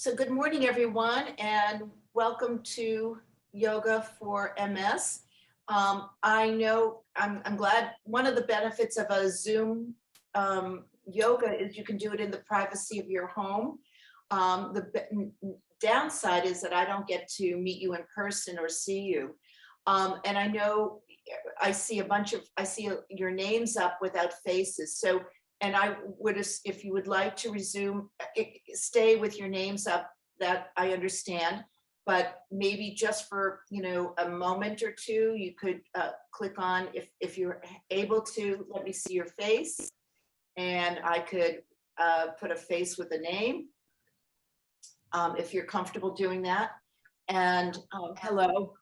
So good morning, everyone, and welcome to Yoga for MS. I'm glad one of the benefits of a Zoom yoga is you can do it in the privacy of your home. The downside is that I don't get to meet you in person or see you. And I know I see your names up without faces. So, and I would, if you would like to resume, stay with your names up, that I understand, but maybe just for, a moment or two, you could click on, if you're able to, let me see your face, and I could put a face with a name, if you're comfortable doing that. And hello.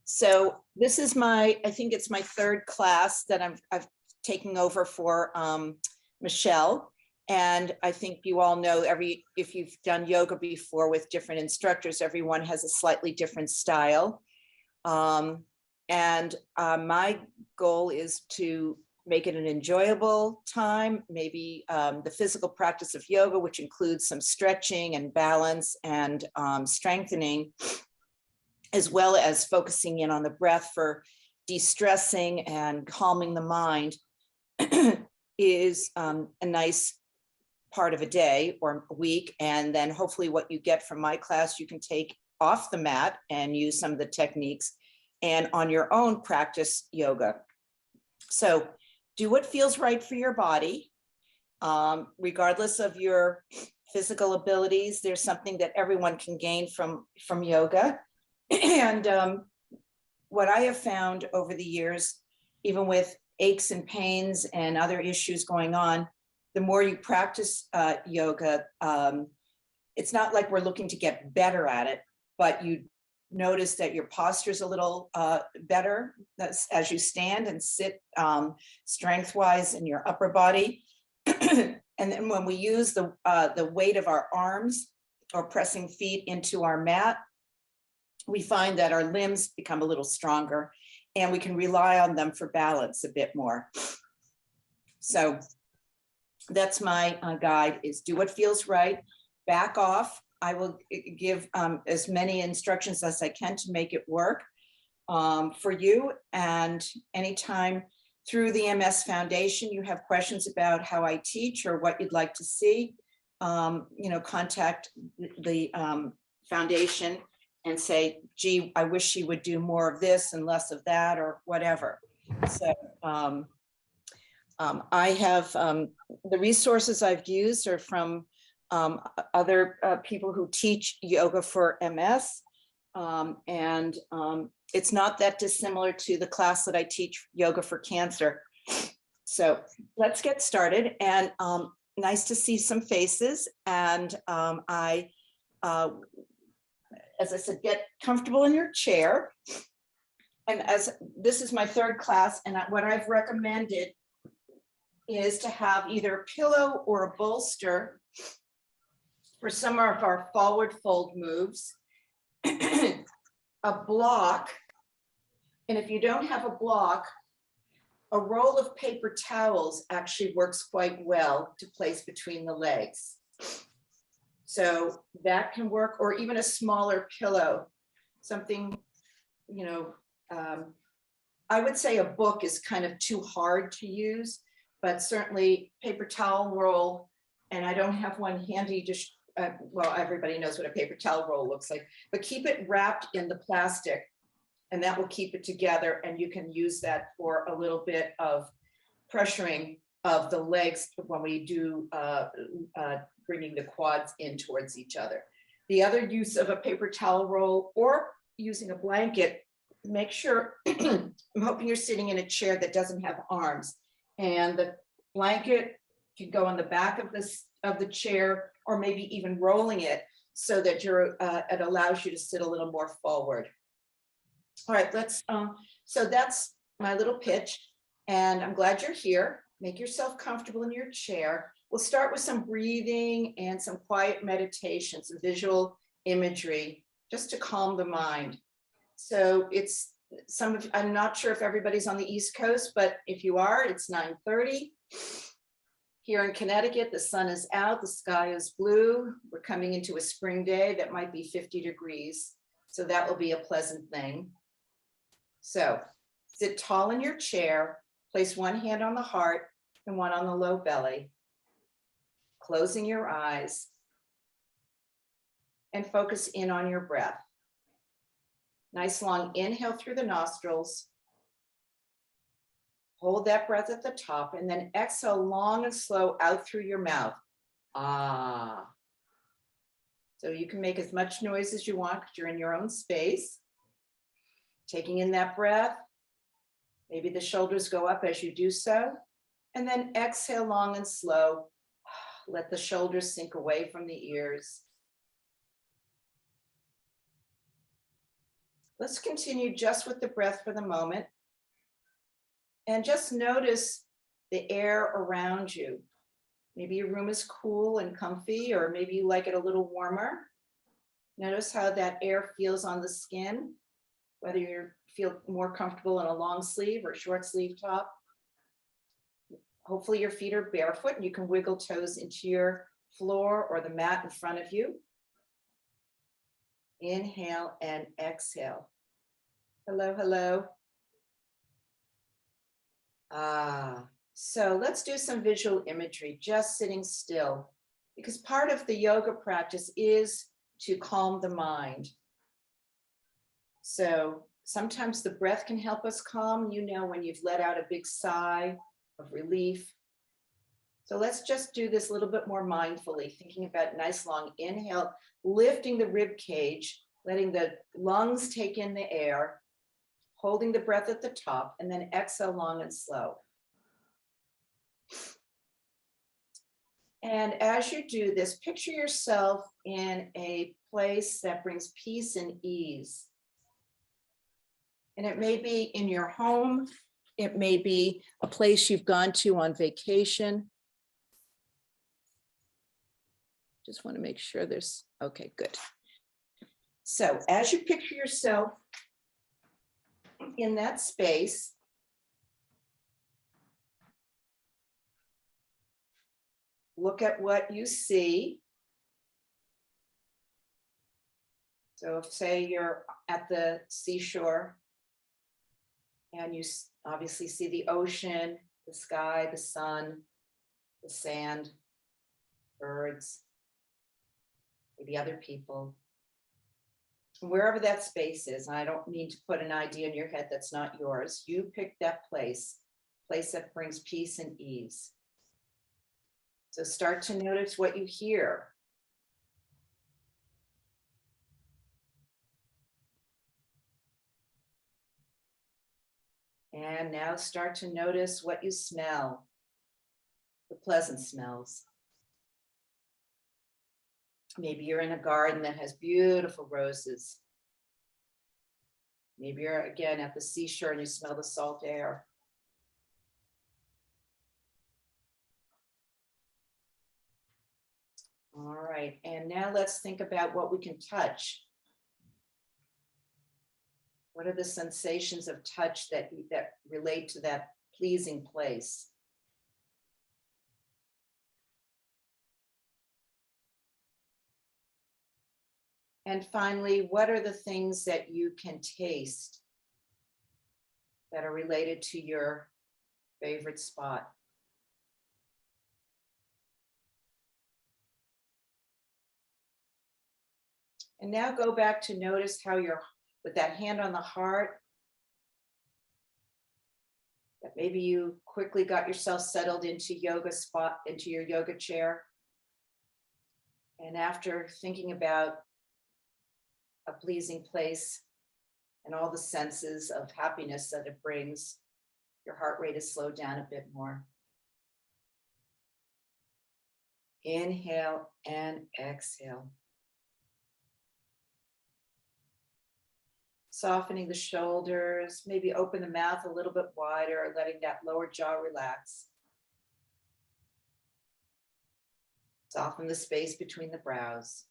So this is I think it's my third class that I've taking over for Michelle. And I think you all know if you've done yoga before with different instructors, everyone has a slightly different style. My goal is to make it an enjoyable time, maybe the physical practice of yoga, which includes some stretching and balance and strengthening, as well as focusing in on the breath for de-stressing and calming the mind, is a nice part of a day or a week. And then hopefully what you get from my class, you can take off the mat and use some of the techniques and on your own practice yoga. So do what feels right for your body. Regardless of your physical abilities, there's something that everyone can gain from yoga. And what I have found over the years, even with aches and pains and other issues going on, the more you practice yoga, it's not like we're looking to get better at it, but you notice that your posture is a little better as you stand and sit strength-wise in your upper body. And then when we use the weight of our arms or pressing feet into our mat, we find that our limbs become a little stronger and we can rely on them for balance a bit more. So that's my guide, is do what feels right, back off. I will give as many instructions as I can to make it work for you. And anytime through the MS Foundation, you have questions about how I teach or what you'd like to see, contact the foundation and say, gee, I wish she would do more of this and less of that or whatever. So I have the resources I've used are from other people who teach yoga for MS. It's not that dissimilar to the class that I teach, yoga for cancer. So let's get started. And nice to see some faces. And as I said, get comfortable in your chair. And as this is my third class, and what I've recommended is to have either a pillow or a bolster for some of our forward fold moves, a block. And if you don't have a block, a roll of paper towels actually works quite well to place between the legs. So that can work, or even a smaller pillow, something, I would say a book is kind of too hard to use, but certainly paper towel roll, and I don't have one handy, just, well, everybody knows what a paper towel roll looks like, but keep it wrapped in the plastic and that will keep it together, and you can use that for a little bit of pressuring of the legs when we do bringing the quads in towards each other. The other use of a paper towel roll or using a blanket, make sure, I'm hoping you're sitting in a chair that doesn't have arms, and the blanket can go on the back of the chair, or maybe even rolling it so that it allows you to sit a little more forward. All right, so that's my little pitch, and I'm glad you're here. Make yourself comfortable in your chair. We'll start with some breathing and some quiet meditation, some visual imagery, just to calm the mind. So I'm not sure if everybody's on the East Coast, but if you are, it's 9:30. Here in Connecticut, the sun is out, the sky is blue. We're coming into a spring day that might be 50 degrees. So that will be a pleasant thing. So sit tall in your chair, place one hand on the heart and one on the low belly, closing your eyes, and focus in on your breath. Nice long inhale through the nostrils. Hold that breath at the top and then exhale long and slow out through your mouth. Ah. So you can make as much noise as you want because you're in your own space. Taking in that breath. Maybe the shoulders go up as you do so. And then exhale long and slow. Let the shoulders sink away from the ears. Let's continue just with the breath for the moment. And just notice the air around you. Maybe your room is cool and comfy, or maybe you like it a little warmer. Notice how that air feels on the skin, whether you feel more comfortable in a long sleeve or short sleeve top. Hopefully your feet are barefoot and you can wiggle toes into your floor or the mat in front of you. Inhale and exhale. Hello, hello. So let's do some visual imagery, just sitting still, because part of the yoga practice is to calm the mind. So sometimes the breath can help us calm, you know, when you've let out a big sigh of relief. So let's just do this a little bit more mindfully, thinking about nice long inhale, lifting the rib cage, letting the lungs take in the air, holding the breath at the top, and then exhale long and slow. And as you do this, picture yourself in a place that brings peace and ease. And it may be in your home, it may be a place you've gone to on vacation. Just want to make sure there's, okay, good. So as you picture yourself in that space, look at what you see. So if, say, you're at the seashore and you obviously see the ocean, the sky, the sun, the sand, birds, maybe other people. Wherever that space is, I don't need to put an idea in your head that's not yours. You pick that place that brings peace and ease. So start to notice what you hear. And now start to notice what you smell, the pleasant smells. Maybe you're in a garden that has beautiful roses. Maybe you're again at the seashore and you smell the salt air. All right, and now let's think about what we can touch. What are the sensations of touch that relate to that pleasing place? And finally, what are the things that you can taste that are related to your favorite spot? And now go back to notice how you're, with that hand on the heart, that maybe you quickly got yourself settled into yoga spot, into your yoga chair. And after thinking about a pleasing place and all the senses of happiness that it brings, your heart rate is slowed down a bit more. Inhale and exhale. Softening the shoulders, maybe open the mouth a little bit wider, letting that lower jaw relax. Soften the space between the brows.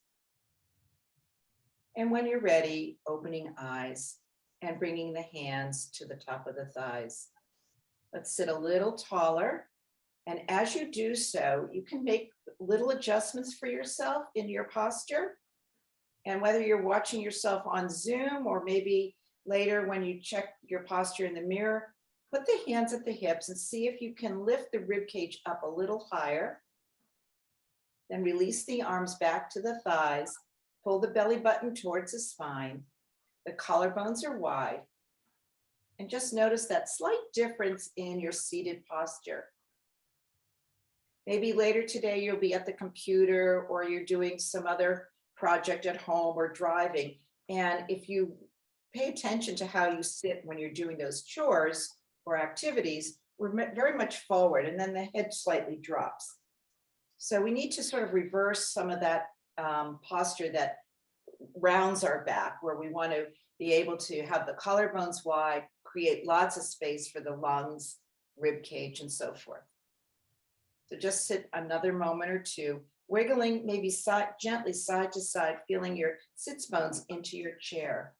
And when you're ready, opening eyes and bringing the hands to the top of the thighs. Let's sit a little taller. And as you do so, you can make little adjustments for yourself in your posture. And whether you're watching yourself on Zoom or maybe later when you check your posture in the mirror, put the hands at the hips and see if you can lift the rib cage up a little higher. Then release the arms back to the thighs. Pull the belly button towards the spine. The collarbones are wide. And just notice that slight difference in your seated posture. Maybe later today you'll be at the computer or you're doing some other project at home or driving. And if you pay attention to how you sit when you're doing those chores or activities, we're very much forward and then the head slightly drops. So we need to sort of reverse some of that posture that rounds our back, where we want to be able to have the collarbones wide, create lots of space for the lungs, rib cage, and so forth. So just sit another moment or two, wiggling maybe gently side to side, feeling your sits bones into your chair.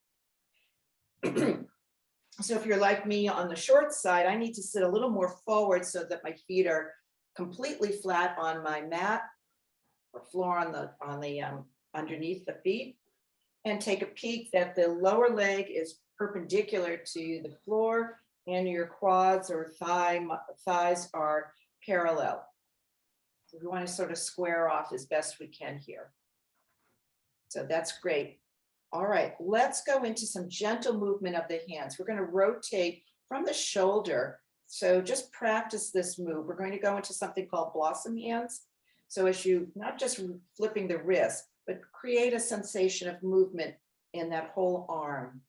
So if you're like me on the short side, I need to sit a little more forward so that my feet are completely flat on my mat or floor on the underneath the feet, and take a peek that the lower leg is perpendicular to the floor and your quads or thighs are parallel. So we want to sort of square off as best we can here. So that's great. All right, let's go into some gentle movement of the hands. We're going to rotate from the shoulder. So just practice this move. We're going to go into something called blossom hands. So as you, not just flipping the wrist, but create a sensation of movement in that whole arm.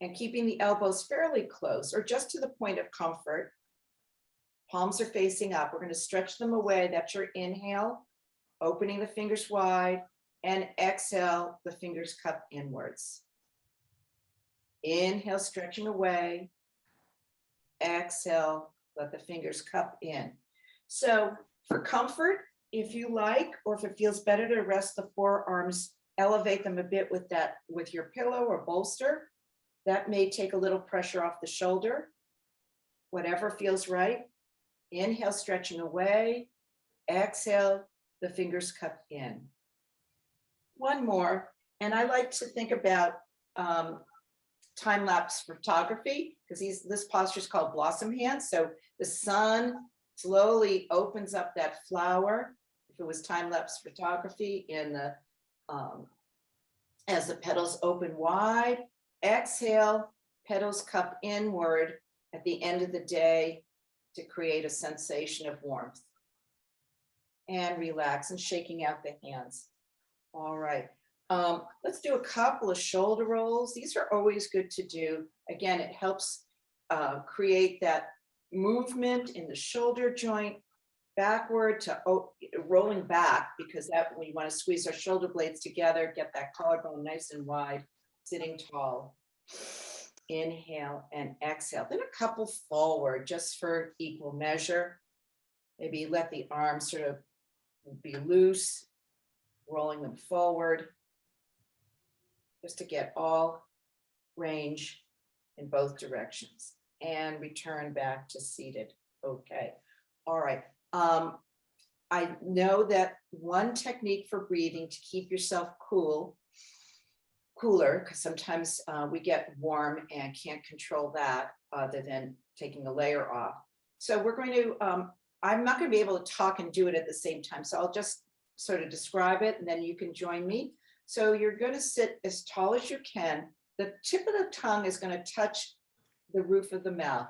And keeping the elbows fairly close or just to the point of comfort. Palms are facing up. We're going to stretch them away. That's your inhale, opening the fingers wide, and exhale, the fingers cup inwards. Inhale, stretching away. Exhale, let the fingers cup in. So for comfort, if you like, or if it feels better to rest the forearms, elevate them a bit with your pillow or bolster. That may take a little pressure off the shoulder. Whatever feels right. Inhale, stretching away. Exhale, the fingers cup in. One more, and I like to think about time-lapse photography, because this posture is called blossom hands. So the sun slowly opens up that flower. If it was time-lapse photography, in the as the petals open wide, exhale, petals cup inward at the end of the day to create a sensation of warmth. And relax, and shaking out the hands. All right, let's do a couple of shoulder rolls. These are always good to do. Again, it helps create that movement in the shoulder joint, backward to rolling back, because that we want to squeeze our shoulder blades together, get that collarbone nice and wide, sitting tall. Inhale and exhale. Then a couple forward just for equal measure. Maybe let the arms sort of be loose, rolling them forward, just to get all range in both directions, and return back to seated. Okay, all right. I know that one technique for breathing to keep yourself cooler, because sometimes we get warm and can't control that other than taking a layer off. So we're going to, I'm not going to be able to talk and do it at the same time, so I'll just sort of describe it and then you can join me. So you're going to sit as tall as you can. The tip of the tongue is going to touch the roof of the mouth.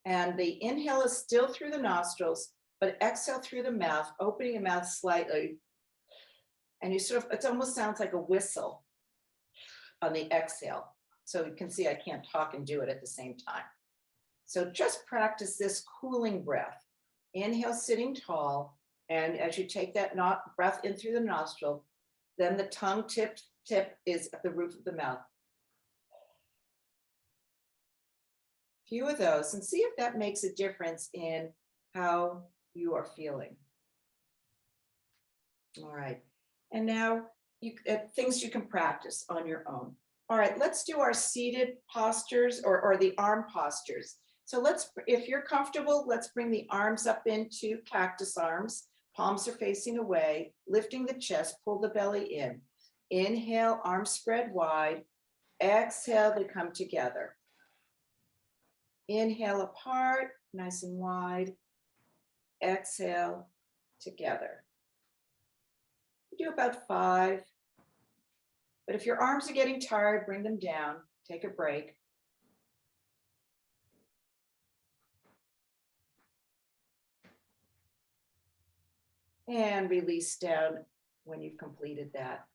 And the inhale is still through the nostrils, but exhale through the mouth, opening the mouth slightly. And you sort of, it almost sounds like a whistle on the exhale. So you can see I can't talk and do it at the same time. So just practice this cooling breath. Inhale, sitting tall. And as you take that breath in through the nostril, then the tongue tip is at the roof of the mouth. Few of those, and see if that makes a difference in how you are feeling. All right, and now things you can practice on your own. All right, let's do our seated postures or the arm postures. So let's, if you're comfortable, let's bring the arms up into cactus arms. Palms are facing away, lifting the chest, pull the belly in. Inhale, arms spread wide. Exhale, they come together. Inhale apart, nice and wide. Exhale, together. Do about 5. But if your arms are getting tired, bring them down. Take a break. And release down when you've completed that.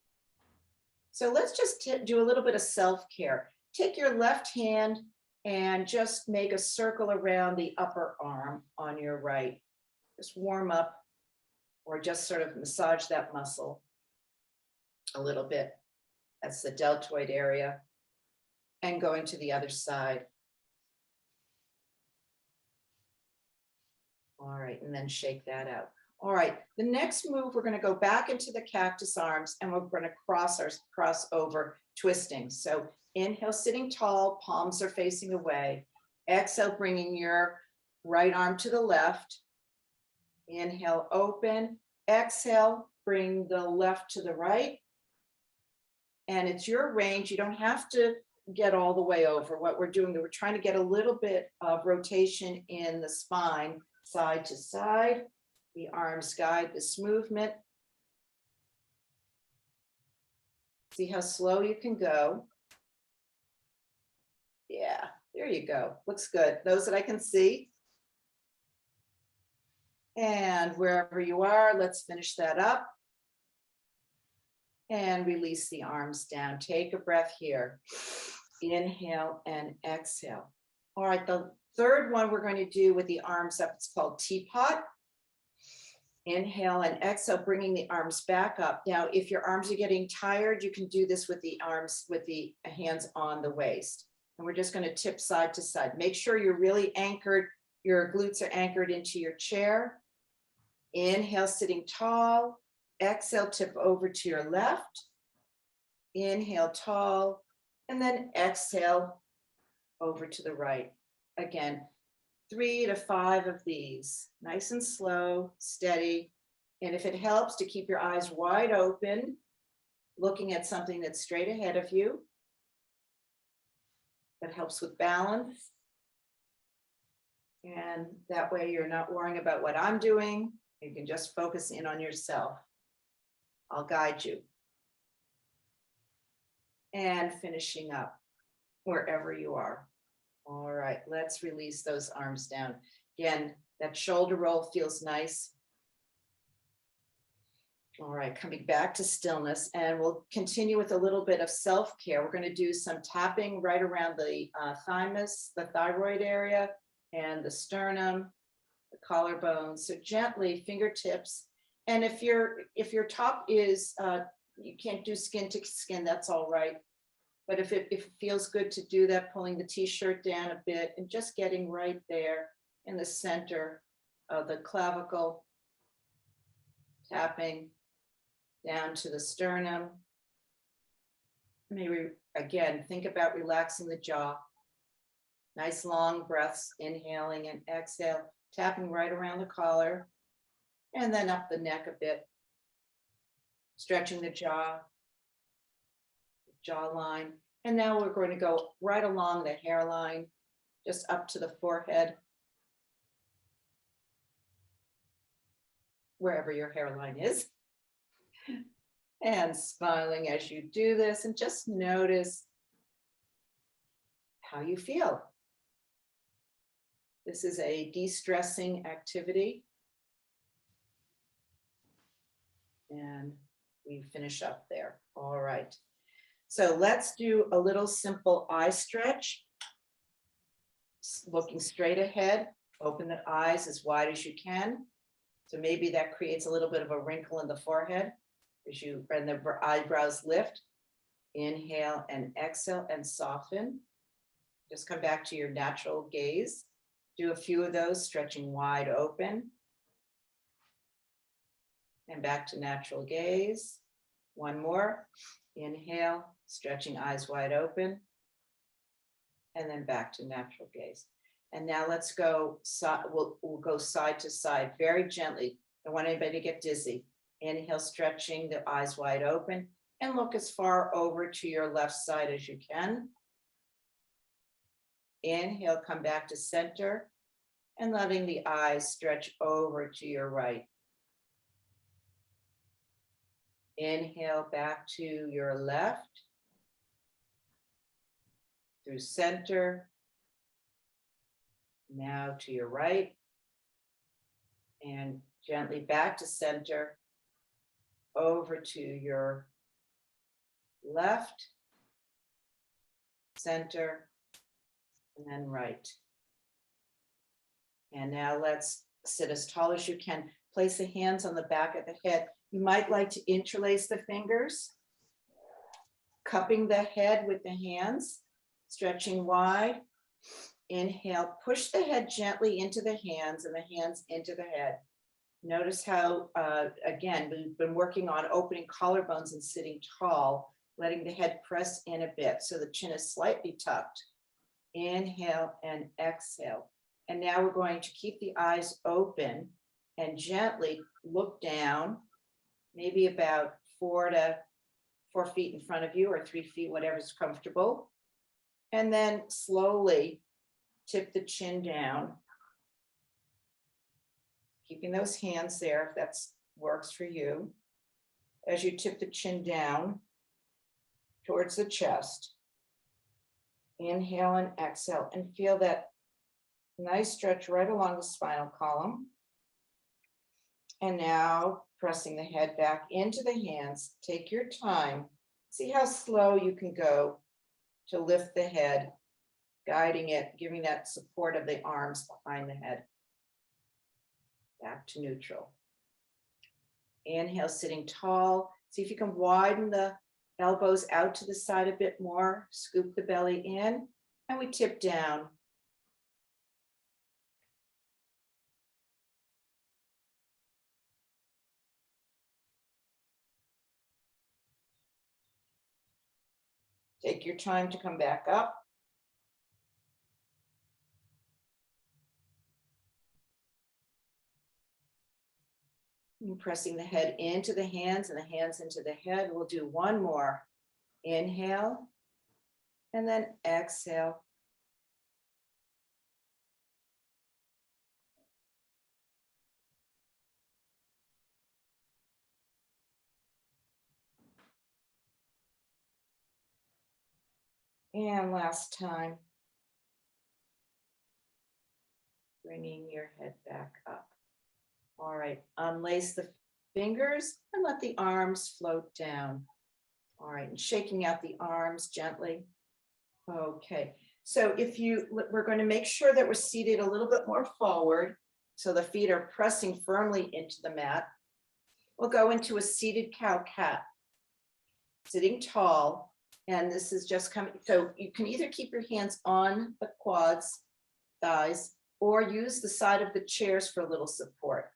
So let's just do a little bit of self-care. Take your left hand and just make a circle around the upper arm on your right. Just warm up or just sort of massage that muscle a little bit. That's the deltoid area. And going to the other side. All right, and then shake that out. All right, the next move, we're going to go back into the cactus arms and we're going to cross over twisting. So inhale, sitting tall, palms are facing away. Exhale, bringing your right arm to the left. Inhale, open. Exhale, bring the left to the right. And it's your range. You don't have to get all the way over. What we're doing, we're trying to get a little bit of rotation in the spine, side to side. The arms guide this movement. See how slow you can go. Yeah, there you go. Looks good. Those that I can see. And wherever you are, let's finish that up. And release the arms down. Take a breath here. Inhale and exhale. All right, the third one we're going to do with the arms up, it's called teapot. Inhale and exhale, bringing the arms back up. Now, if your arms are getting tired, you can do this with the arms, with the hands on the waist. And we're just going to tip side to side. Make sure you're really anchored, your glutes are anchored into your chair. Inhale, sitting tall. Exhale, tip over to your left. Inhale, tall. And then exhale, over to the right. Again, 3 to 5 of these, nice and slow, steady. And if it helps to keep your eyes wide open, looking at something that's straight ahead of you, that helps with balance. And that way you're not worrying about what I'm doing. You can just focus in on yourself. I'll guide you. And finishing up wherever you are. All right, let's release those arms down. Again, that shoulder roll feels nice. All right, coming back to stillness, and we'll continue with a little bit of self-care. We're going to do some tapping right around the thymus, the thyroid area, and the sternum, the collarbones. So gently, fingertips. And if your top is, you can't do skin to skin, that's all right. But if it feels good to do that, pulling the t-shirt down a bit and just getting right there in the center of the clavicle, tapping down to the sternum. Maybe again, think about relaxing the jaw. Nice long breaths, inhaling and exhale, tapping right around the collar and then up the neck a bit, stretching the jawline. And now we're going to go right along the hairline, just up to the forehead, wherever your hairline is. And smiling as you do this, and just notice how you feel. This is a de-stressing activity. And we finish up there. All right. So let's do a little simple eye stretch. Looking straight ahead, open the eyes as wide as you can. So maybe that creates a little bit of a wrinkle in the forehead as you, and the eyebrows lift. Inhale and exhale and soften. Just come back to your natural gaze. Do a few of those, stretching wide open. And back to natural gaze. One more. Inhale, stretching eyes wide open. And then back to natural gaze. And now let's go, we'll go side to side very gently. I don't want anybody to get dizzy. Inhale, stretching the eyes wide open, and look as far over to your left side as you can. Inhale, come back to center, and letting the eyes stretch over to your right. Inhale back to your left, through center, now to your right, and gently back to center, over to your left, center, and then right. And now let's sit as tall as you can. Place the hands on the back of the head. You might like to interlace the fingers, cupping the head with the hands, stretching wide. Inhale, push the head gently into the hands and the hands into the head. Notice how, again, we've been working on opening collarbones and sitting tall, letting the head press in a bit so the chin is slightly tucked. Inhale and exhale. And now we're going to keep the eyes open and gently look down, maybe about 4 feet in front of you, or 3 feet, whatever's comfortable. And then slowly tip the chin down, keeping those hands there if that works for you. As you tip the chin down towards the chest, inhale and exhale, and feel that nice stretch right along the spinal column. And now pressing the head back into the hands. Take your time. See how slow you can go to lift the head, guiding it, giving that support of the arms behind the head. Back to neutral. Inhale, sitting tall. See if you can widen the elbows out to the side a bit more. Scoop the belly in, and we tip down. Take your time to come back up. And pressing the head into the hands and the hands into the head. We'll do one more. Inhale, and then exhale. And last time. Bringing your head back up. All right, unlace the fingers and let the arms float down. All right, and shaking out the arms gently. Okay, so we're going to make sure that we're seated a little bit more forward, so the feet are pressing firmly into the mat. We'll go into a seated cow-cat, sitting tall, and this is just coming. So you can either keep your hands on the quads, thighs, or use the side of the chairs for a little support.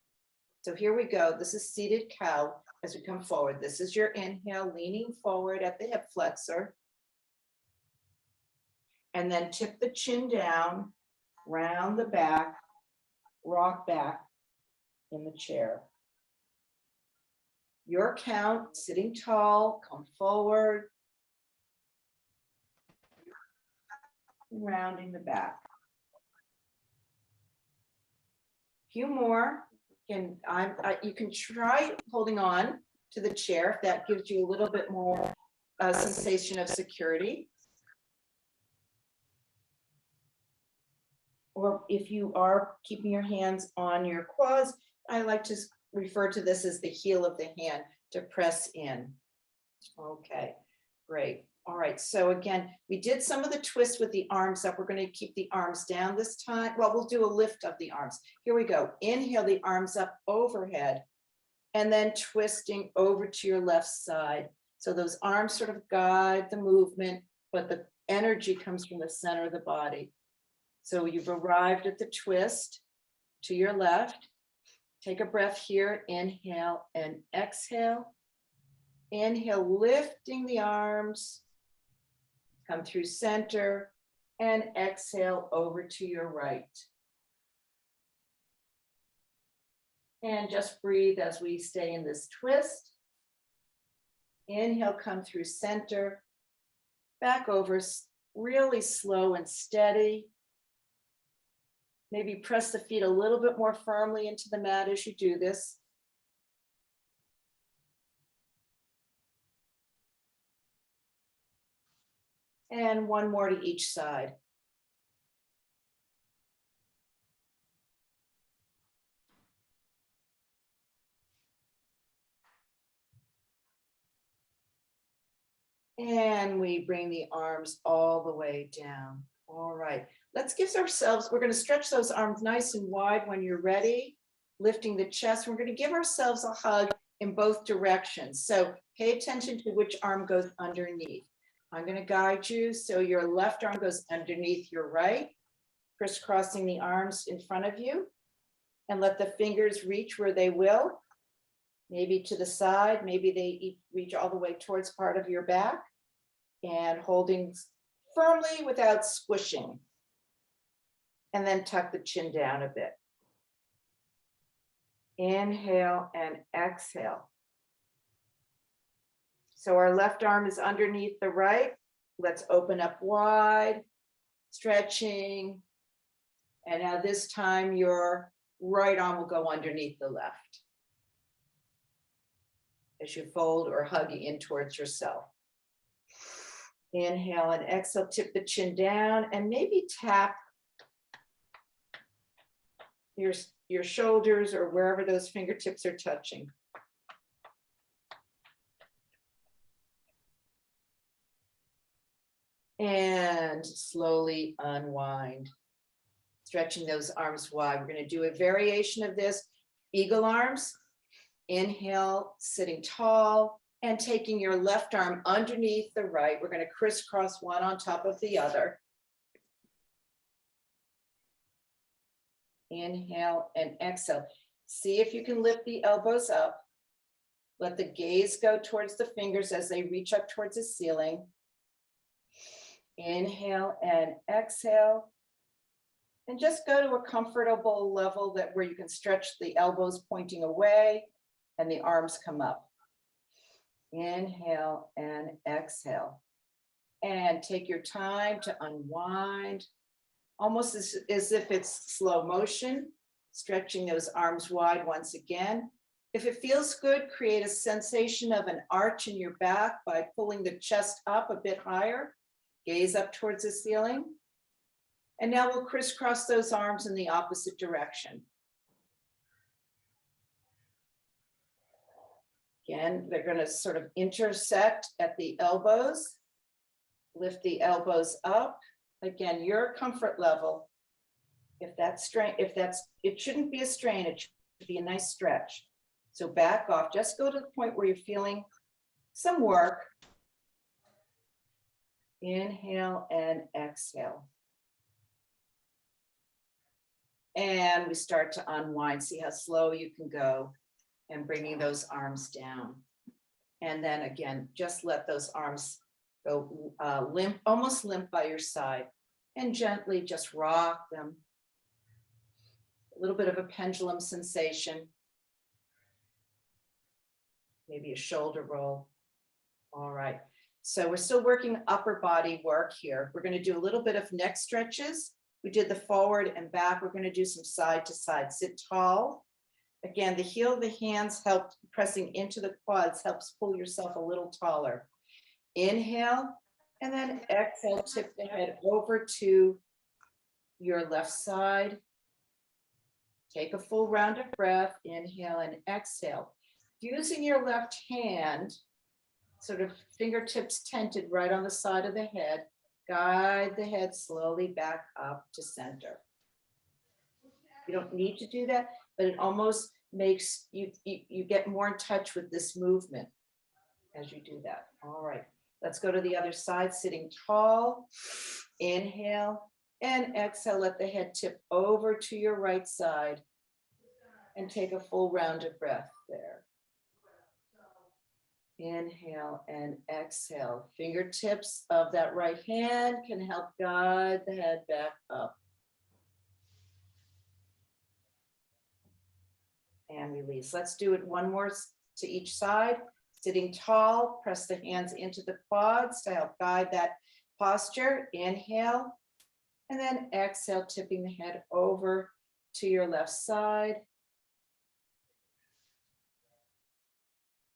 So here we go. This is seated cow as we come forward. This is your inhale, leaning forward at the hip flexor. And then tip the chin down, round the back, rock back in the chair. Your count, sitting tall, come forward, rounding the back. Few more. You can try holding on to the chair if that gives you a little bit more sensation of security. Or if you are keeping your hands on your quads, I like to refer to this as the heel of the hand to press in. Okay, great. All right, so again, we did some of the twist with the arms up. We're going to keep the arms down this time. Well, we'll do a lift of the arms. Here we go. Inhale the arms up overhead, and then twisting over to your left side. So those arms sort of guide the movement, but the energy comes from the center of the body. So you've arrived at the twist to your left. Take a breath here. Inhale and exhale. Inhale, lifting the arms. Come through center, And exhale over to your right. And just breathe as we stay in this twist. Inhale, come through center, back over, really slow and steady. Maybe press the feet a little bit more firmly into the mat as you do this. And one more to each side. And we bring the arms all the way down. All right, let's give ourselves, we're going to stretch those arms nice and wide when you're ready, lifting the chest. We're going to give ourselves a hug in both directions. So pay attention to which arm goes underneath. I'm going to guide you. So your left arm goes underneath your right, crisscrossing the arms in front of you, and let the fingers reach where they will. Maybe to the side, maybe they reach all the way towards part of your back, and holding firmly without squishing. And then tuck the chin down a bit. Inhale and exhale. So our left arm is underneath the right. Let's open up wide, stretching. And now this time your right arm will go underneath the left as you fold or hug in towards yourself. Inhale and exhale, tip the chin down and maybe tap your shoulders or wherever those fingertips are touching. And slowly unwind, stretching those arms wide. We're going to do a variation of this, eagle arms. Inhale, sitting tall, and taking your left arm underneath the right. We're going to crisscross one on top of the other. Inhale and exhale. See if you can lift the elbows up. Let the gaze go towards the fingers as they reach up towards the ceiling. Inhale and exhale. And just go to a comfortable level that where you can stretch the elbows pointing away and the arms come up. Inhale and exhale. And take your time to unwind, almost as if it's slow motion, stretching those arms wide once again. If it feels good, create a sensation of an arch in your back by pulling the chest up a bit higher, gaze up towards the ceiling. And now we'll crisscross those arms in the opposite direction. Again, they're going to sort of intersect at the elbows. Lift the elbows up. Again, your comfort level. If that's strain, it shouldn't be a strain, it should be a nice stretch. So back off, just go to the point where you're feeling some work. Inhale and exhale. And we start to unwind. See how slow you can go and bringing those arms down. And then again, just let those arms go limp, almost limp by your side, and gently just rock them. A little bit of a pendulum sensation. Maybe a shoulder roll. All right. So we're still working upper body work here. We're going to do a little bit of neck stretches. We did the forward and back. We're going to do some side to side. Sit tall. Again, the heel of the hands help, pressing into the quads helps pull yourself a little taller. Inhale, and then exhale, tip the head over to your left side. Take a full round of breath. Inhale and exhale. Using your left hand, sort of fingertips tented right on the side of the head, guide the head slowly back up to center. You don't need to do that, but it almost makes you get more in touch with this movement as you do that. All right, let's go to the other side, sitting tall. Inhale and exhale, let the head tip over to your right side and take a full round of breath there. Inhale and exhale. Fingertips of that right hand can help guide the head back up. And release. Let's do it one more to each side. Sitting tall, press the hands into the quads to help guide that posture. Inhale, and then exhale, tipping the head over to your left side.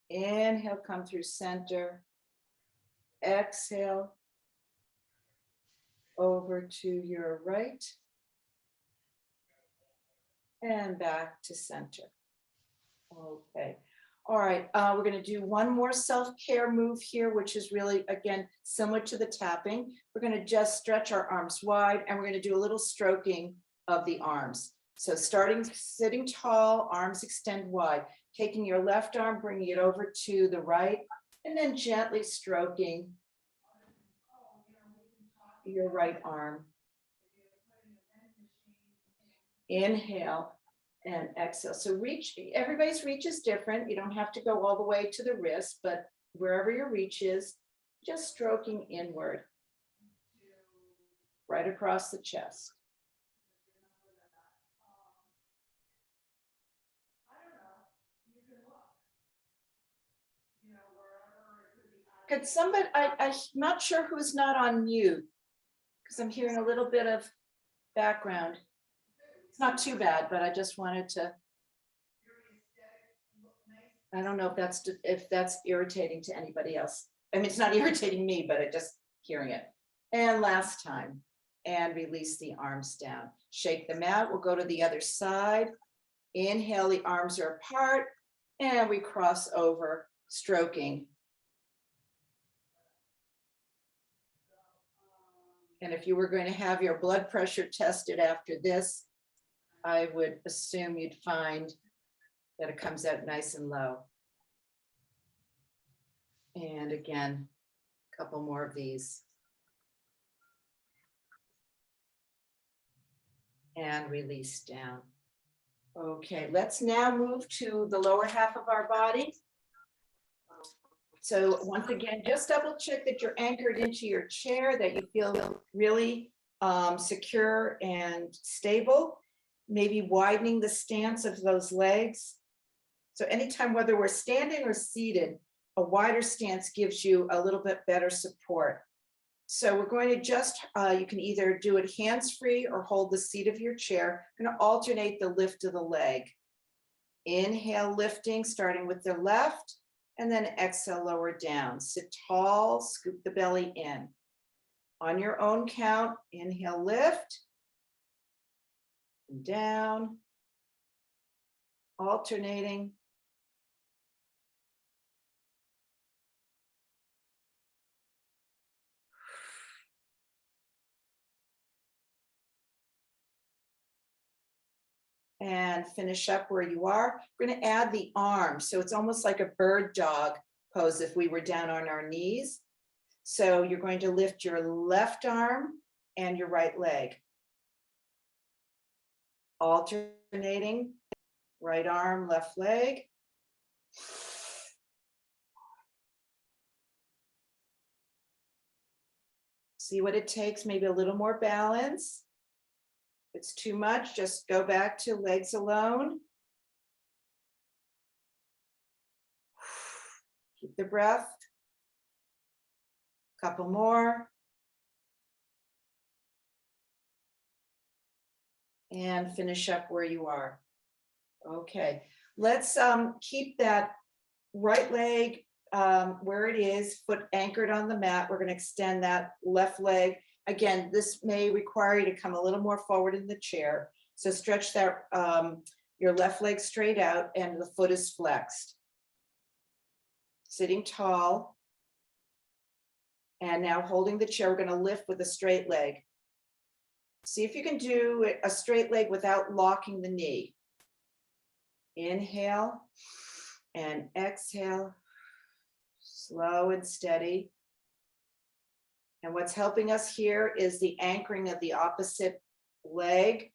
Inhale, come through center. Exhale, over to your right. And back to center. Okay. All right, we're going to do one more self-care move here, which is really, again, similar to the tapping. We're going to just stretch our arms wide, and we're going to do a little stroking of the arms. So starting sitting tall, arms extend wide, taking your left arm, bringing it over to the right, and then gently stroking your right arm. Inhale and exhale. So reach, everybody's reach is different. You don't have to go all the way to the wrist, but wherever your reach is, just stroking inward, right across the chest. Could somebody, I'm not sure who's not on mute, because I'm hearing a little bit of background. It's not too bad, but I just wanted to, I don't know if that's irritating to anybody else. I mean, it's not irritating me, but I just hearing it. And last time, and release the arms down. Shake them out. We'll go to the other side. Inhale, the arms are apart, and we cross over, stroking. And if you were going to have your blood pressure tested after this, I would assume you'd find that it comes out nice and low. And again, a couple more of these. And release down. Okay, let's now move to the lower half of our body. So once again, just double check that you're anchored into your chair, that you feel really secure and stable. Maybe widening the stance of those legs. So anytime, whether we're standing or seated, a wider stance gives you a little bit better support. So we're going to just, you can either do it hands-free or hold the seat of your chair. I'm going to alternate the lift of the leg. Inhale, lifting, starting with the left, and then exhale, lower down. Sit tall, scoop the belly in. On your own count, inhale, lift, and down, alternating. And finish up where you are. We're going to add the arms. So it's almost like a bird dog pose if we were down on our knees. So you're going to lift your left arm and your right leg. Alternating, right arm, left leg. See what it takes, maybe a little more balance. If it's too much, just go back to legs alone. Keep the breath. Couple more. And finish up where you are. Okay, let's keep that right leg where it is, foot anchored on the mat. We're going to extend that left leg. Again, this may require you to come a little more forward in the chair. So stretch that your left leg straight out and the foot is flexed. Sitting tall. And now holding the chair, we're going to lift with a straight leg. See if you can do a straight leg without locking the knee. Inhale and exhale, slow and steady. And what's helping us here is the anchoring of the opposite leg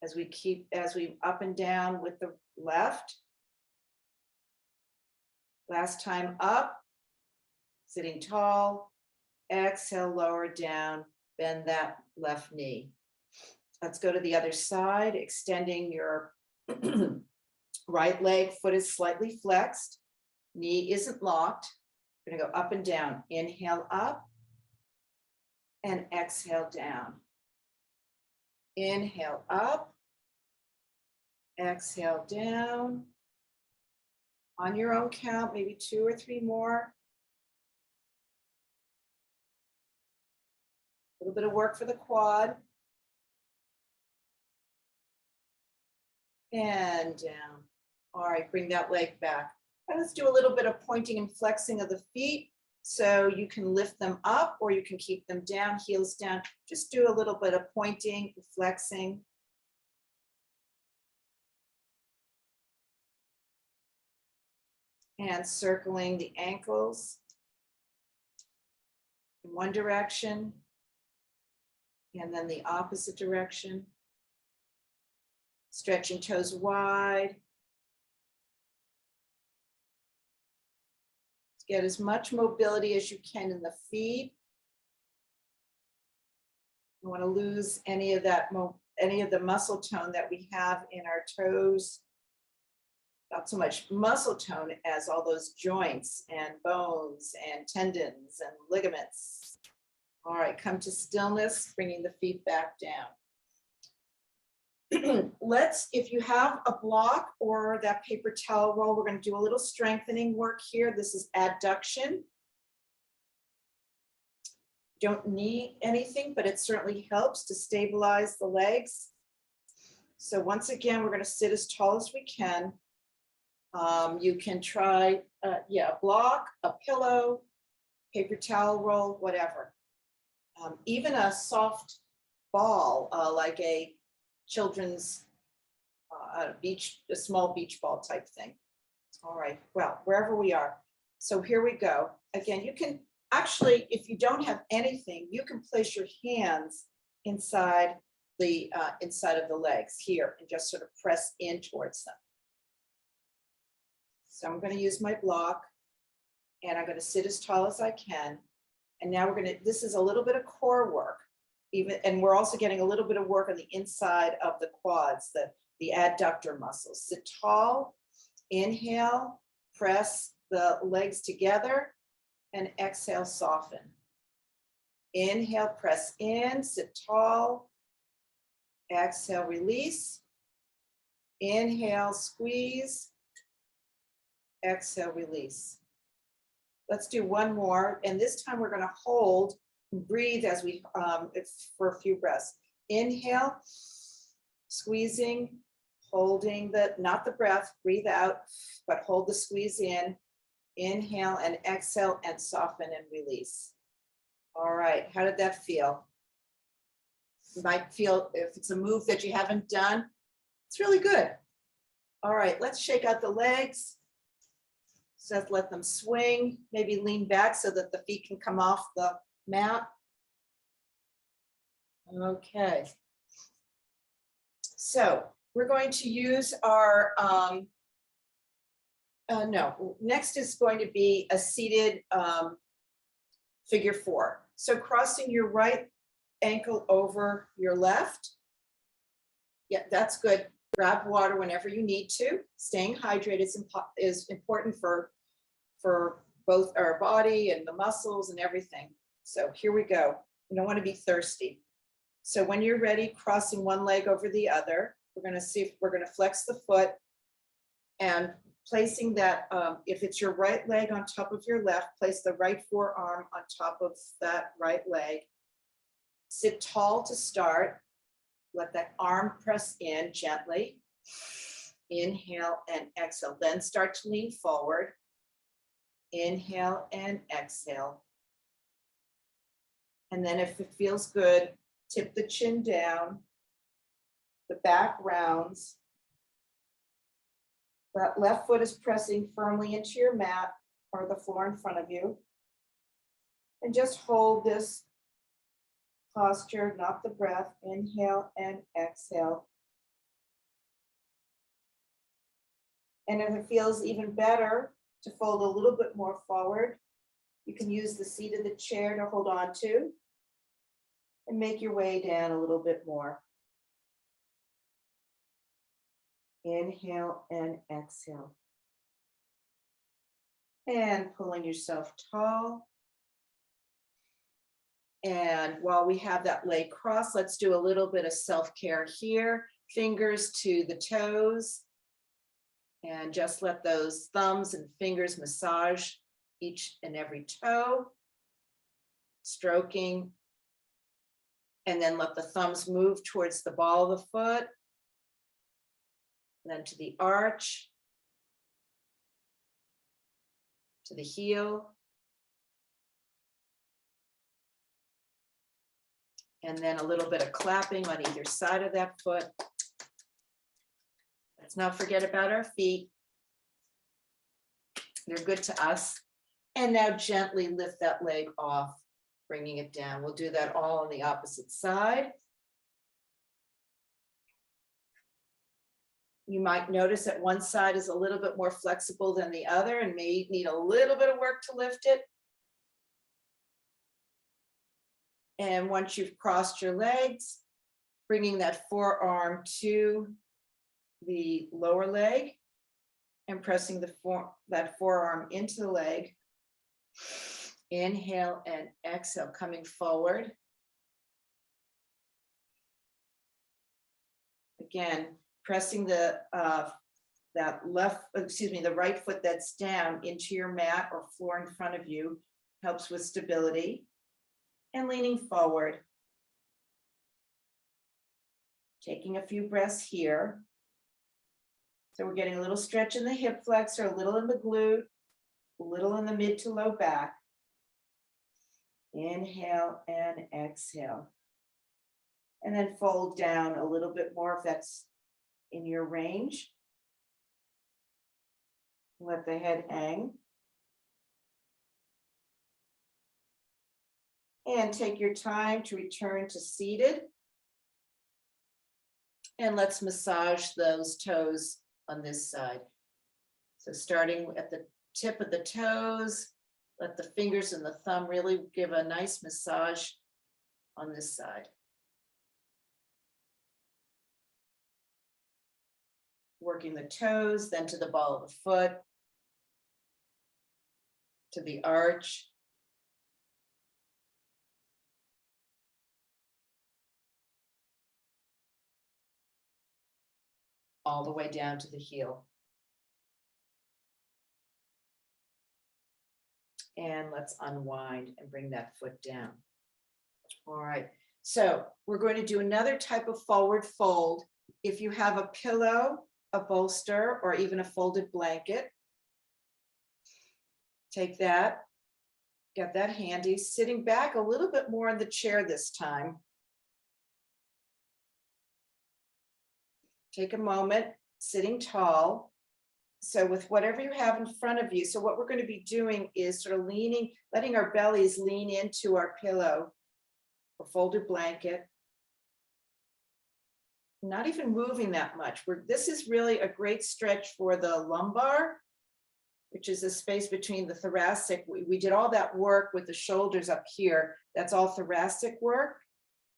as we up and down with the left. Last time up, Sitting tall. Exhale, lower down, bend that left knee. Let's go to the other side, extending your right leg, foot is slightly flexed, knee isn't locked. We're gonna go up and down. Inhale up and exhale down. Inhale up, exhale down. On your own count, maybe 2 or 3 more. A little bit of work for the quad. And down. All right, bring that leg back. And let's do a little bit of pointing and flexing of the feet. So you can lift them up or you can keep them down, heels down. Just do a little bit of pointing and flexing. And circling the ankles in one direction and then the opposite direction. Stretching toes wide. Get as much mobility as you can in the feet. You want to lose any of that, any of the muscle tone that we have in our toes. Not so much muscle tone as all those joints and bones and tendons and ligaments. All right, come to stillness, bringing the feet back down. Let's, if you have a block or that paper towel roll, we're going to do a little strengthening work here. This is adduction. Don't need anything, but it certainly helps to stabilize the legs. So once again, we're going to sit as tall as we can. You can try, a block, a pillow, paper towel roll, whatever. Even a soft ball, like a children's a small beach ball type thing. All right, well, wherever we are. So here we go. Again, you can actually, if you don't have anything, you can place your hands inside the inside of the legs here and just sort of press in towards them. So I'm going to use my block and I'm going to sit as tall as I can. And now we're going to, this is a little bit of core work. And we're also getting a little bit of work on the inside of the quads, the adductor muscles. Sit tall, inhale, press the legs together, and exhale, soften. Inhale, press in, sit tall, exhale, release. Inhale, squeeze, exhale, release. Let's do one more, and this time we're going to hold and breathe as we for a few breaths. Inhale, squeezing, holding not the breath, breathe out, but hold the squeeze in. Inhale and exhale and soften and release. All right, how did that feel? You might feel, if it's a move that you haven't done, it's really good. All right, let's shake out the legs. So let them swing, maybe lean back so that the feet can come off the mat. Okay. So we're going to use our, next is going to be a seated figure 4. So crossing your right ankle over your left. Yeah, that's good. Grab water whenever you need to. Staying hydrated is important for both our body and the muscles and everything. So here we go. You don't want to be thirsty. So when you're ready, crossing one leg over the other, we're going to see if we're going to flex the foot and placing that, if it's your right leg on top of your left, place the right forearm on top of that right leg. Sit tall to start. Let that arm press in gently. Inhale and exhale. Then start to lean forward. Inhale and exhale. And then if it feels good, tip the chin down. The back rounds. That left foot is pressing firmly into your mat or the floor in front of you. And just hold this posture, not the breath. Inhale and exhale. And if it feels even better to fold a little bit more forward, You can use the seat of the chair to hold on to and make your way down a little bit more. Inhale and exhale. And pulling yourself tall. And while we have that leg crossed, let's do a little bit of self-care here. Fingers to the toes. And just let those thumbs and fingers massage each and every toe. Stroking. And then let the thumbs move towards the ball of the foot. Then to the arch. To the heel. And then a little bit of clapping on either side of that foot. Let's not forget about our feet. They're good to us. And now gently lift that leg off, bringing it down. We'll do that all on the opposite side. You might notice that one side is a little bit more flexible than the other and may need a little bit of work to lift it. And once you've crossed your legs, bringing that forearm to the lower leg and pressing that forearm into the leg. Inhale and exhale, coming forward. Again, pressing the right foot that's down into your mat or floor in front of you helps with stability. And leaning forward. Taking a few breaths here. So we're getting a little stretch in the hip flexor, a little in the glute, a little in the mid to low back. Inhale and exhale. And then fold down a little bit more if that's in your range. Let the head hang. And take your time to return to seated. And let's massage those toes on this side. So starting at the tip of the toes, let the fingers and the thumb really give a nice massage on this side. Working the toes, then to the ball of the foot, to the arch. All the way down to the heel. And let's unwind and bring that foot down. All right, so we're going to do another type of forward fold. If you have a pillow, a bolster, or even a folded blanket, take that, get that handy, sitting back a little bit more in the chair this time. Take a moment, sitting tall. So with whatever you have in front of you, so what we're going to be doing is sort of leaning, letting our bellies lean into our pillow or folded blanket. Not even moving that much. This is really a great stretch for the lumbar, which is the space between the thoracic. We did all that work with the shoulders up here. That's all thoracic work.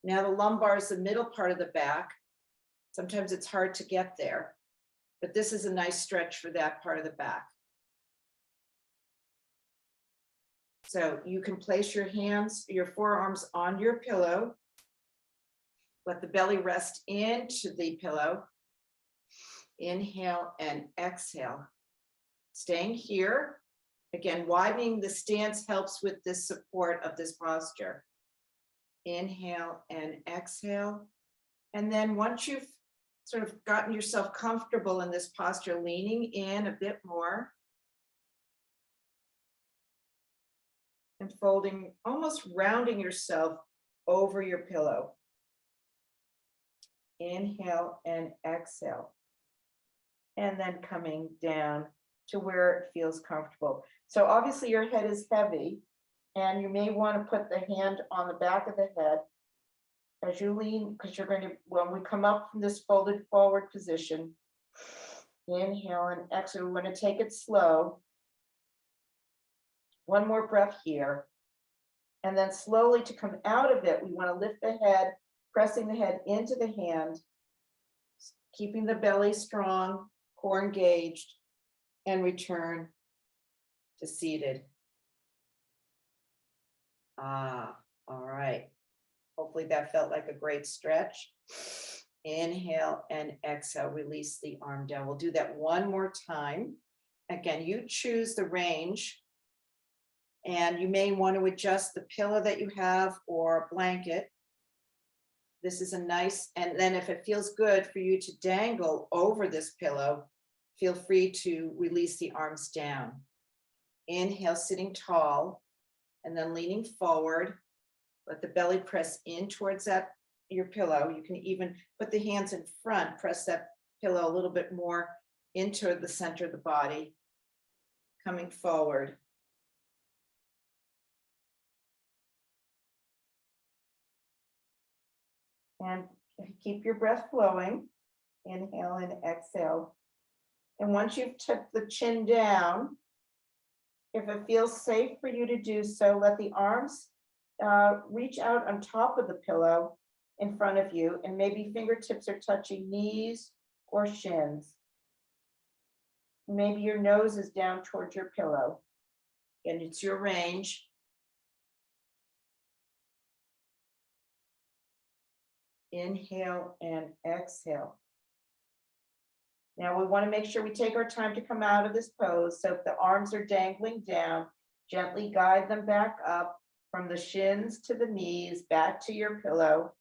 Now the lumbar is the middle part of the back. Sometimes it's hard to get there, but this is a nice stretch for that part of the back. So you can place your hands, your forearms on your pillow. Let the belly rest into the pillow. Inhale and exhale. Staying here. Again, widening the stance helps with this support of this posture. Inhale and exhale. And then once you've sort of gotten yourself comfortable in this posture, leaning in a bit more. And folding, almost rounding yourself over your pillow. Inhale and exhale. And then coming down to where it feels comfortable. So obviously your head is heavy, and you may want to put the hand on the back of the head as you lean, because you're going to, when we come up from this folded forward position, inhale and exhale, we're going to take it slow. One more breath here. And then slowly to come out of it, we want to lift the head, pressing the head into the hand, keeping the belly strong, core engaged, and return to seated. All right. Hopefully that felt like a great stretch. Inhale and exhale, release the arm down. We'll do that one more time. Again, you choose the range, and you may want to adjust the pillow that you have or blanket. This is a nice, and then if it feels good for you to dangle over this pillow, feel free to release the arms down. Inhale, sitting tall, and then leaning forward. Let the belly press in towards that, your pillow. You can even put the hands in front, press that pillow a little bit more into the center of the body. Coming forward. And keep your breath flowing. Inhale and exhale. And once you've took the chin down, if it feels safe for you to do so, let the arms reach out on top of the pillow in front of you, and maybe fingertips are touching knees or shins. Maybe your nose is down towards your pillow. And it's your range. Inhale and exhale. Now we want to make sure we take our time to come out of this pose. So if the arms are dangling down, gently guide them back up from the shins to the knees, back to your pillow.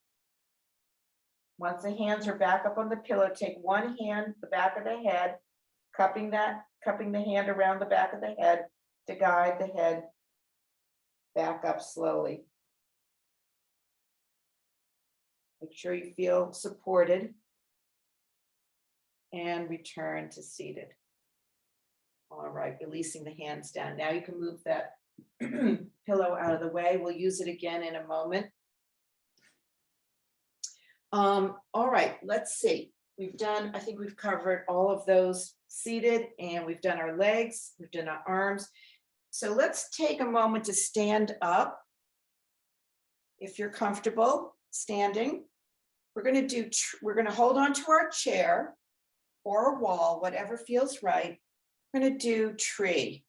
Once the hands are back up on the pillow, take one hand, the back of the head, cupping the hand around the back of the head to guide the head back up slowly. Make sure you feel supported and return to seated. All right, releasing the hands down. Now you can move that pillow out of the way. We'll use it again in a moment. All right, let's see. I think we've covered all of those seated, and we've done our legs, we've done our arms. So let's take a moment to stand up. If you're comfortable standing, we're going to hold on to our chair or a wall, whatever feels right. We're going to do tree.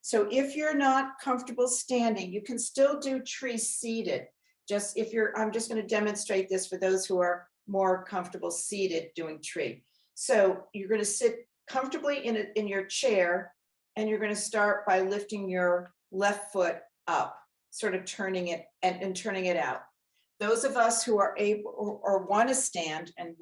So if you're not comfortable standing, you can still do tree seated. I'm just going to demonstrate this for those who are more comfortable seated doing tree. So you're going to sit comfortably in your chair, and you're going to start by lifting your left foot up, sort of turning it and turning it out. Those of us who are able or want to stand and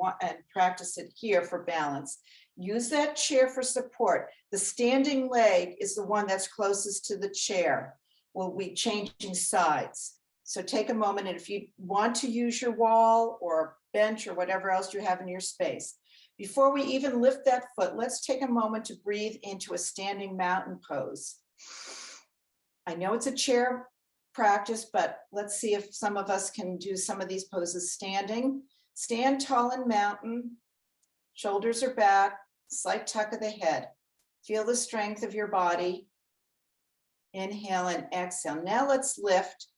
practice it here for balance, use that chair for support. The standing leg is the one that's closest to the chair. We'll be changing sides. So take a moment, and if you want to use your wall or bench or whatever else you have in your space, before we even lift that foot, let's take a moment to breathe into a standing mountain pose. I know it's a chair practice, but let's see if some of us can do some of these poses standing. Stand tall in mountain, shoulders are back, slight tuck of the head. Feel the strength of your body. Inhale and exhale. Now let's lift.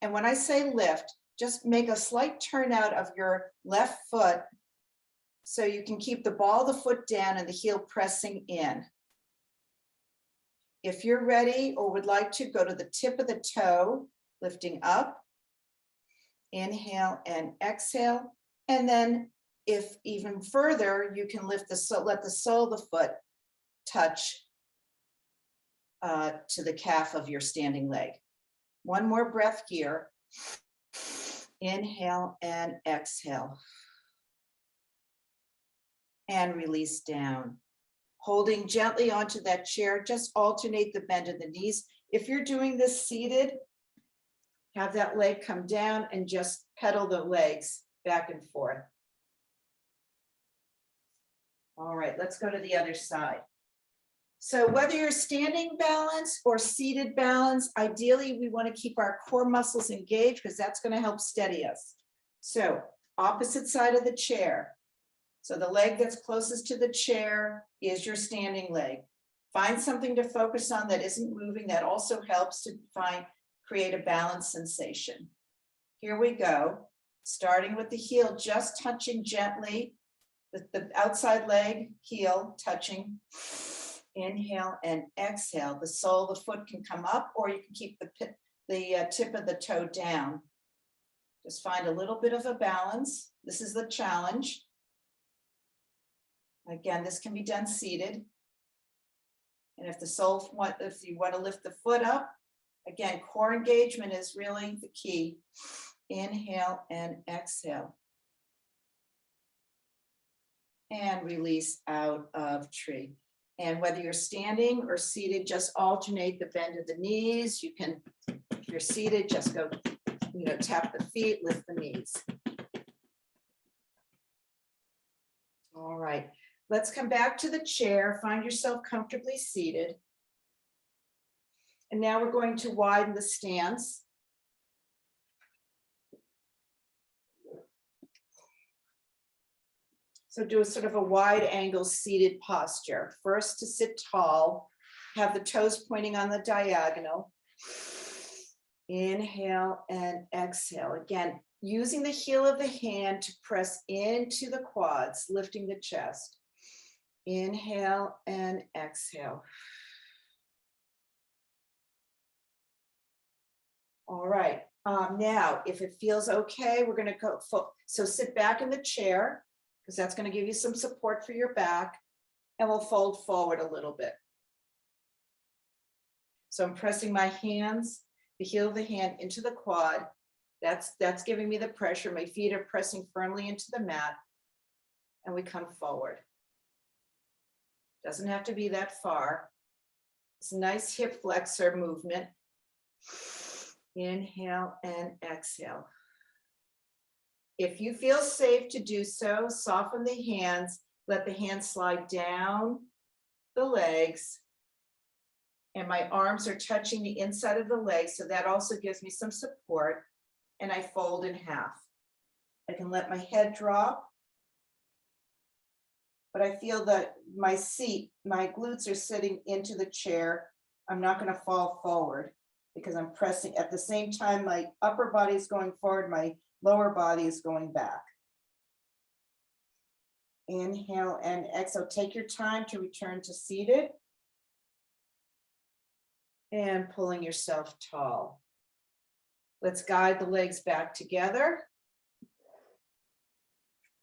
And when I say lift, just make a slight turnout of your left foot so you can keep the ball of the foot down and the heel pressing in. If you're ready or would like to, go to the tip of the toe, lifting up. Inhale and exhale. And then if even further, you can let the sole of the foot touch to the calf of your standing leg. One more breath here. Inhale and exhale. And release down. Holding gently onto that chair, just alternate the bend of the knees. If you're doing this seated, have that leg come down and just pedal the legs back and forth. All right, let's go to the other side. So whether you're standing balance or seated balance, ideally we want to keep our core muscles engaged because that's going to help steady us. So opposite side of the chair. So the leg that's closest to the chair is your standing leg. Find something to focus on that isn't moving. That also helps to create a balanced sensation. Here we go. Starting with the heel, just touching gently, the outside leg, heel touching. Inhale and exhale. The sole of the foot can come up, or you can keep the tip of the toe down. Just find a little bit of a balance. This is the challenge. Again, this can be done seated. And if you want to lift the foot up, again, core engagement is really the key. Inhale and exhale. And release out of tree. And whether you're standing or seated, just alternate the bend of the knees. You can, if you're seated, just go, tap the feet, lift the knees. All right, let's come back to the chair. Find yourself comfortably seated. And now we're going to widen the stance. So do a sort of a wide angle seated posture. First, to sit tall, have the toes pointing on the diagonal. Inhale and exhale. Again, using the heel of the hand to press into the quads, lifting the chest. Inhale and exhale. All right, now if it feels okay, we're going to go, so sit back in the chair, because that's going to give you some support for your back, and we'll fold forward a little bit. So I'm pressing my hands, the heel of the hand into the quad. That's giving me the pressure. My feet are pressing firmly into the mat, and we come forward. Doesn't have to be that far. It's a nice hip flexor movement. Inhale and exhale. If you feel safe to do so, soften the hands, let the hands slide down the legs, and my arms are touching the inside of the legs, so that also gives me some support, and I fold in half. I can let my head drop, but I feel that my glutes are sitting into the chair. I'm not going to fall forward because I'm pressing at the same time. My upper body is going forward, my lower body is going back. Inhale and exhale. Take your time to return to seated. And pulling yourself tall. Let's guide the legs back together.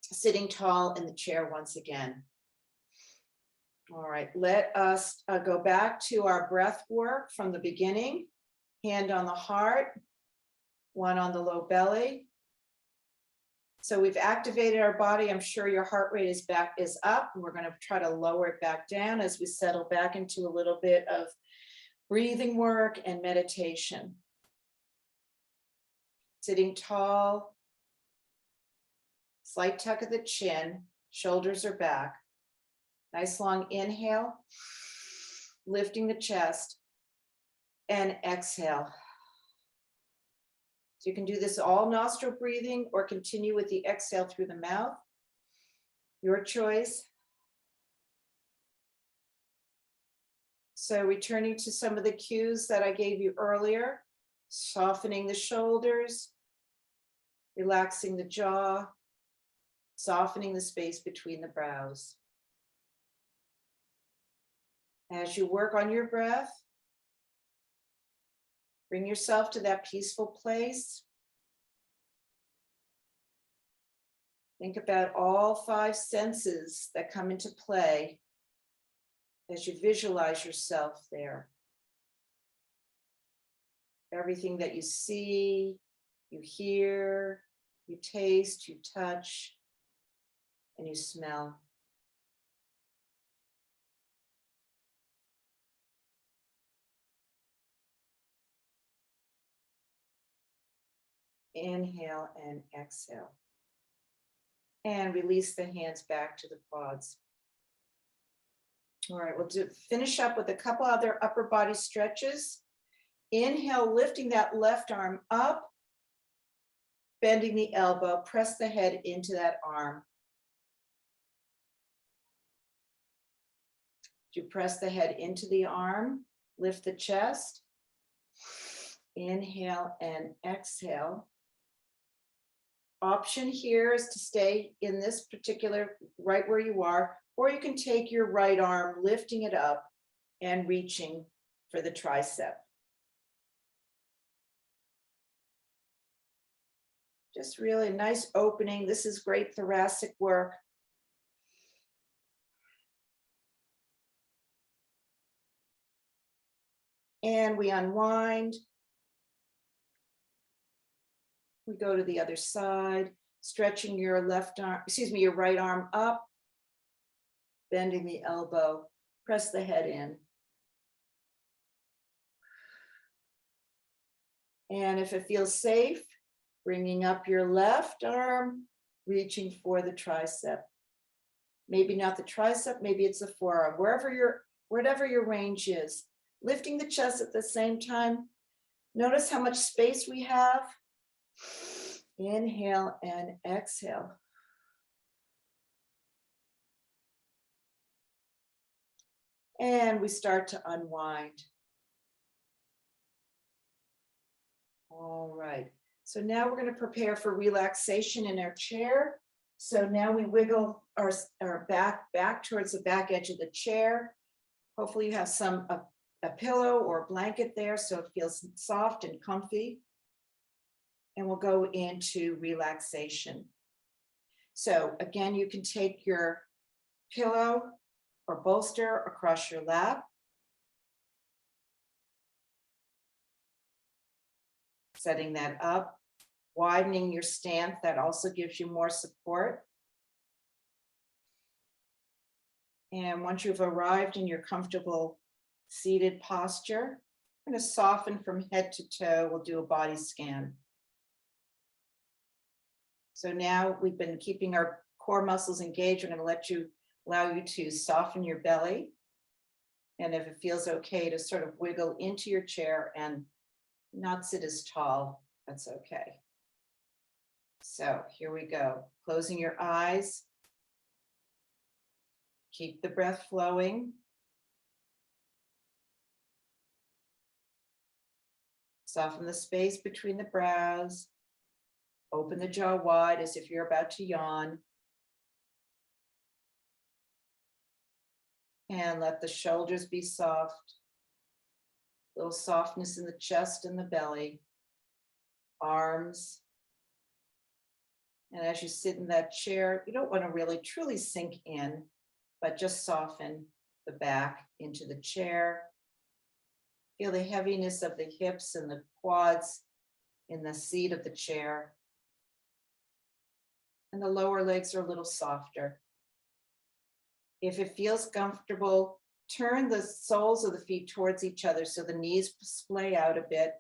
Sitting tall in the chair once again. All right, let us go back to our breath work from the beginning. Hand on the heart, one on the low belly. So we've activated our body. I'm sure your heart rate is up. We're going to try to lower it back down as we settle back into a little bit of breathing work and meditation. Sitting tall, slight tuck of the chin, shoulders are back. Nice long inhale, lifting the chest, and exhale. So you can do this all nostril breathing or continue with the exhale through the mouth. Your choice. So returning to some of the cues that I gave you earlier, softening the shoulders, relaxing the jaw, softening the space between the brows. As you work on your breath, bring yourself to that peaceful place. Think about all 5 senses that come into play as you visualize yourself there. Everything that you see, you hear, you taste, you touch, and you smell. Inhale and exhale. And release the hands back to the quads. All right, we'll finish up with a couple other upper body stretches. Inhale, lifting that left arm up, bending the elbow, press the head into that arm. You press the head into the arm, lift the chest. Inhale and exhale. Option here is to stay in this particular, right where you are, or you can take your right arm, lifting it up and reaching for the tricep. Just really a nice opening. This is great thoracic work. And we unwind. We go to the other side, stretching your left arm, your right arm up, bending the elbow, press the head in. And if it feels safe, bringing up your left arm, reaching for the tricep. Maybe not the tricep, maybe it's the forearm, whatever your range is. Lifting the chest at the same time. Notice how much space we have. Inhale and exhale. And we start to unwind. All right. So now we're going to prepare for relaxation in our chair. So now we wiggle our back towards the back edge of the chair. Hopefully you have a pillow or a blanket there so it feels soft and comfy. And we'll go into relaxation. So again, you can take your pillow or bolster across your lap. Setting that up, widening your stance, that also gives you more support. And once you've arrived in your comfortable seated posture, I'm going to soften from head to toe. We'll do a body scan. So now we've been keeping our core muscles engaged. We're going to allow you to soften your belly. And if it feels okay to sort of wiggle into your chair and not sit as tall, that's okay. So here we go. Closing your eyes. Keep the breath flowing. Soften the space between the brows. Open the jaw wide as if you're about to yawn. And let the shoulders be soft. Little softness in the chest and the belly. Arms. And as you sit in that chair, you don't want to really truly sink in, but just soften the back into the chair. Feel the heaviness of the hips and the quads in the seat of the chair. And the lower legs are a little softer. If it feels comfortable, turn the soles of the feet towards each other so the knees splay out a bit.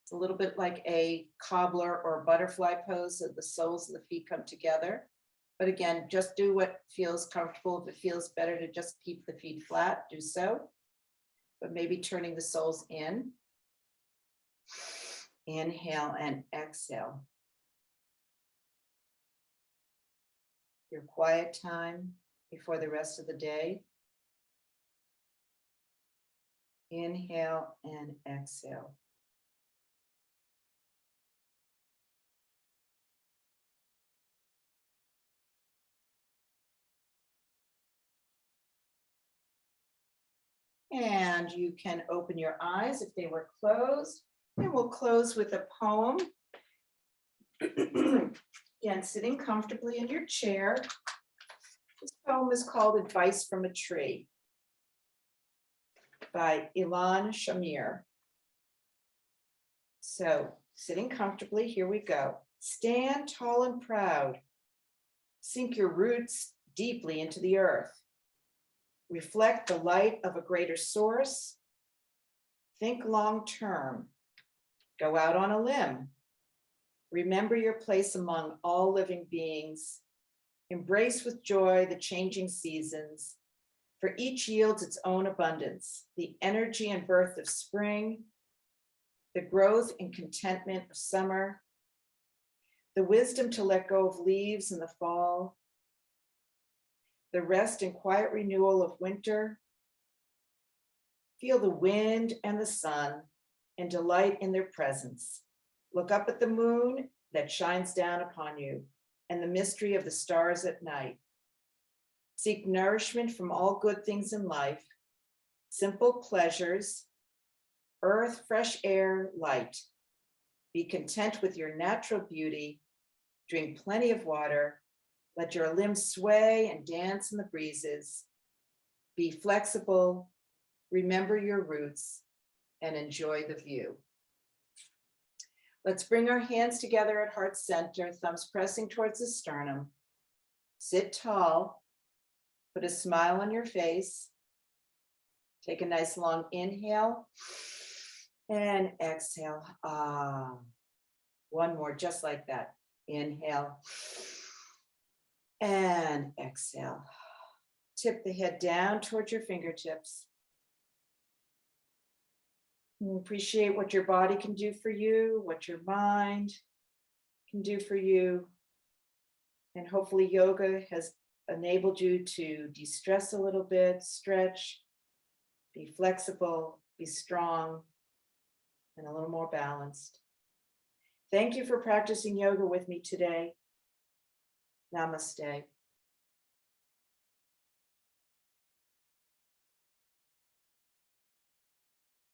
It's a little bit like a cobbler or butterfly pose, so the soles of the feet come together. But again, just do what feels comfortable. If it feels better to just keep the feet flat, do so. But maybe turning the soles in. Inhale and exhale. Your quiet time before the rest of the day. Inhale and exhale. And you can open your eyes if they were closed. And we'll close with a poem. Again, sitting comfortably in your chair. This poem is called Advice from a Tree by Ilan Shamir. So sitting comfortably, here we go. Stand tall and proud. Sink your roots deeply into the earth. Reflect the light of a greater source. Think long term. Go out on a limb. Remember your place among all living beings. Embrace with joy the changing seasons, for each yields its own abundance, the energy and birth of spring, the growth and contentment of summer, the wisdom to let go of leaves in the fall, the rest and quiet renewal of winter, Feel the wind and the sun and delight in their presence. Look up at the moon that shines down upon you and the mystery of the stars at night. Seek nourishment from all good things in life, simple pleasures, earth, fresh air, light. Be content with your natural beauty. Drink plenty of water. Let your limbs sway and dance in the breezes. Be flexible. Remember your roots and enjoy the view. Let's bring our hands together at heart center, thumbs pressing towards the sternum. Sit tall. Put a smile on your face. Take a nice long inhale and exhale. One more, just like that. Inhale and exhale. Tip the head down towards your fingertips. Appreciate what your body can do for you, what your mind can do for you. And hopefully yoga has enabled you to de-stress a little bit, stretch, be flexible, be strong, and a little more balanced. Thank you for practicing yoga with me today. Namaste.